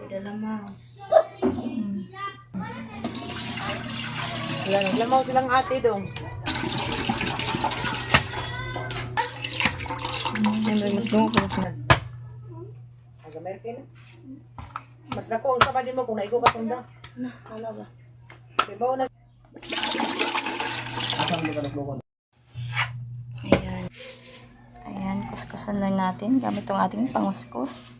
Dalamaw. Lamaw silang ate dong. Mas dungo ko sa. Aga-American. Mas dako ang sabadin mo kung naigo ka tunda. Na, wala ba? Diba na? Asang ka naglukon? Ayan. Ayan, kuskusan lang natin gamit itong ating panguskus.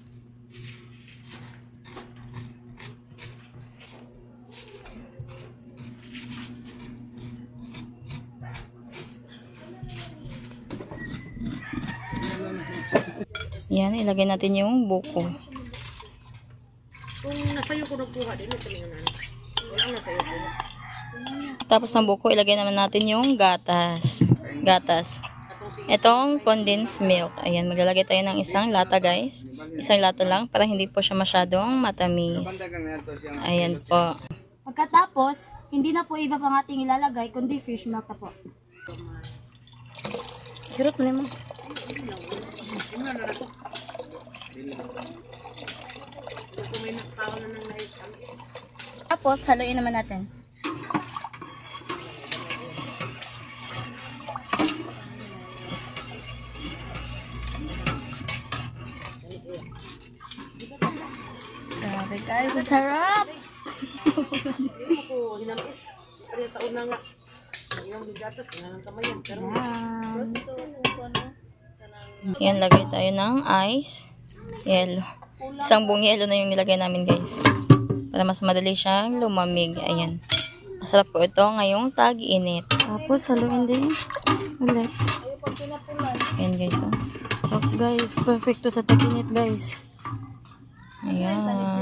Ayan, ilagay natin yung buko. Kung nasayo ko nagkuha din, ito yung ano. Walang nasayo ko. Tapos ng buko, ilagay naman natin yung gatas. Itong condensed milk. Ayan, maglalagay tayo ng isang lata, guys. Isang lata lang para hindi po siya masyadong matamis. Ayan po. Pagkatapos, hindi na po iba pang ating ilalagay, kundi fish milk na po. Hirot mo naman. Tapos, haluin naman natin. Grabe guys, ang sarap! Ako, hinamis. Pero sa una nga, yung bigatas, kailangan kamay yan. Pero, Yan, lagay tayo ng ice. Yellow. Isang buong yellow na yung nilagay namin, guys. Para mas madali siyang lumamig. Ayan. Masarap po ito ngayong tag-init. Tapos, haluin din ulit. Ayan, guys. Oh. So, guys, perfecto sa tag-init, guys. Ayan.